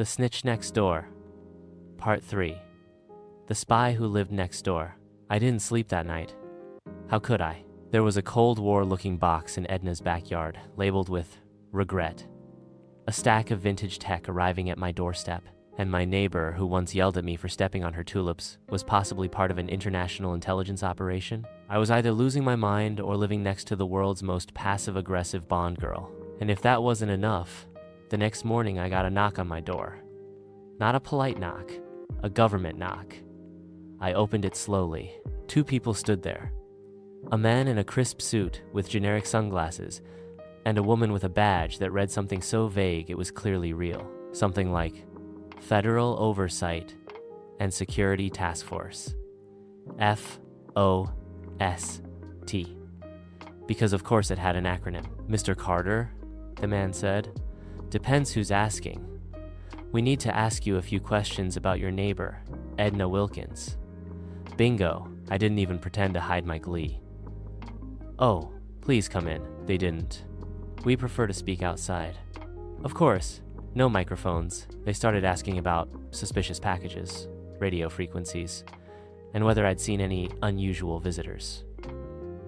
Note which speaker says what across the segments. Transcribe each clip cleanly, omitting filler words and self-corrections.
Speaker 1: The Snitch Next Door, Part 3. The Spy Who Lived Next Door. I didn't sleep that night. How could I? There was a Cold War-looking box in Edna's backyard, labeled with regret. A stack of vintage tech arriving at my doorstep, and my neighbor, who once yelled at me for stepping on her tulips, was possibly part of an international intelligence operation. I was either losing my mind or living next to the world's most passive-aggressive Bond girl. And if that wasn't enough, the next morning I got a knock on my door. Not a polite knock, a government knock. I opened it slowly. 2 people stood there. A man in a crisp suit with generic sunglasses, and a woman with a badge that read something so vague it was clearly real. Something like Federal Oversight and Security Task Force. FOST. Because of course it had an acronym. Mr. Carter, the man said. Depends who's asking. We need to ask you a few questions about your neighbor, Edna Wilkins. Bingo, I didn't even pretend to hide my glee. Oh, please come in. They didn't. We prefer to speak outside. Of course, no microphones. They started asking about suspicious packages, radio frequencies, and whether I'd seen any unusual visitors.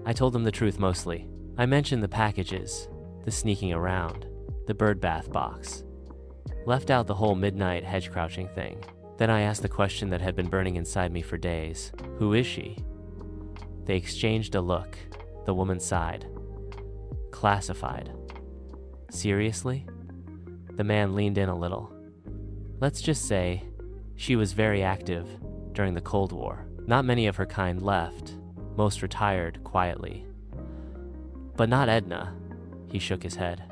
Speaker 1: I told them the truth mostly. I mentioned the packages, the sneaking around, the birdbath box. Left out the whole midnight hedge crouching thing. Then I asked the question that had been burning inside me for days. Who is she? They exchanged a look. The woman sighed. Classified. Seriously? The man leaned in a little. Let's just say she was very active during the Cold War. Not many of her kind left. Most retired quietly. But not Edna. He shook his head.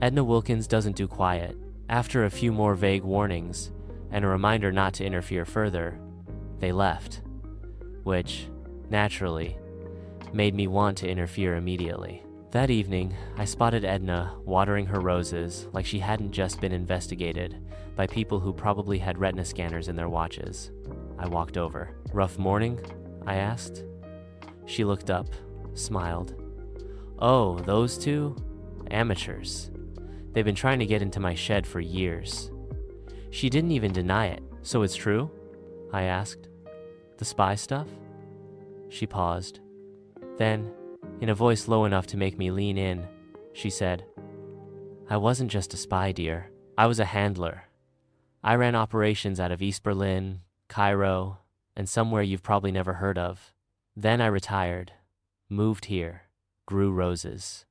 Speaker 1: Edna Wilkins doesn't do quiet. After a few more vague warnings and a reminder not to interfere further, they left, which, naturally, made me want to interfere immediately. That evening, I spotted Edna watering her roses like she hadn't just been investigated by people who probably had retina scanners in their watches. I walked over. Rough morning? I asked. She looked up, smiled. Oh, those two? Amateurs. They've been trying to get into my shed for years. She didn't even deny it. So it's true? I asked. The spy stuff? She paused. Then, in a voice low enough to make me lean in, she said, I wasn't just a spy, dear. I was a handler. I ran operations out of East Berlin, Cairo, and somewhere you've probably never heard of. Then I retired, moved here, grew roses.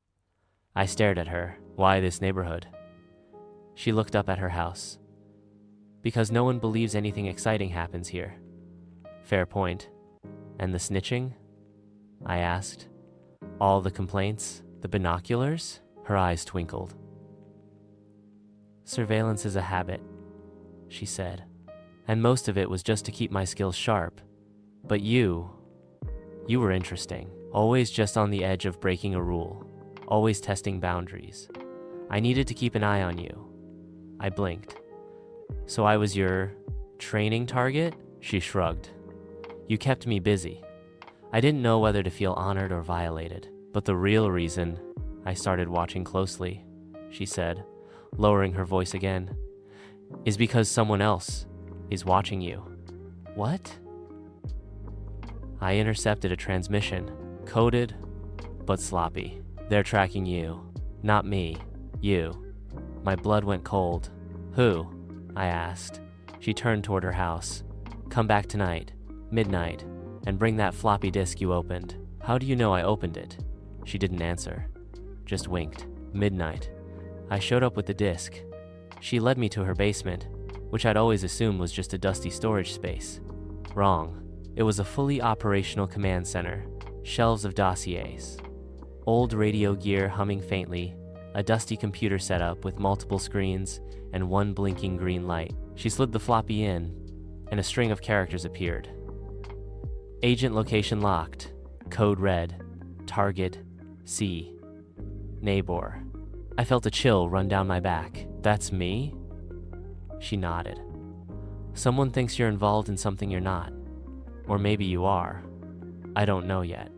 Speaker 1: I stared at her. Why this neighborhood? She looked up at her house. Because no one believes anything exciting happens here. Fair point. And the snitching? I asked. All the complaints? The binoculars? Her eyes twinkled. Surveillance is a habit, she said. And most of it was just to keep my skills sharp. But you were interesting. Always just on the edge of breaking a rule. Always testing boundaries. I needed to keep an eye on you. I blinked. So I was your training target? She shrugged. You kept me busy. I didn't know whether to feel honored or violated. But the real reason I started watching closely, she said, lowering her voice again, is because someone else is watching you. What? I intercepted a transmission, coded but sloppy. They're tracking you, not me, you. My blood went cold. Who? I asked. She turned toward her house. Come back tonight, midnight, and bring that floppy disk you opened. How do you know I opened it? She didn't answer, just winked. Midnight. I showed up with the disk. She led me to her basement, which I'd always assumed was just a dusty storage space. Wrong. It was a fully operational command center, shelves of dossiers. Old radio gear humming faintly, a dusty computer setup with multiple screens and one blinking green light. She slid the floppy in, and a string of characters appeared. Agent location locked. Code red. Target C. Neighbor. I felt a chill run down my back. That's me? She nodded. Someone thinks you're involved in something you're not. Or maybe you are. I don't know yet.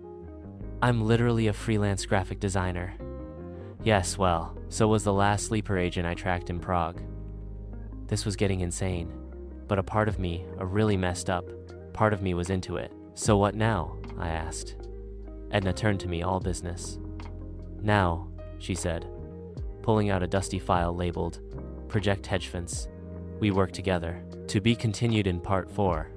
Speaker 1: I'm literally a freelance graphic designer. Yes, well, so was the last sleeper agent I tracked in Prague. This was getting insane. But a part of me, a really messed up part of me, was into it. "So what now?" I asked. Edna turned to me, all business. "Now," she said, pulling out a dusty file labeled Project Hedgefence. "We work together." To be continued in Part 4.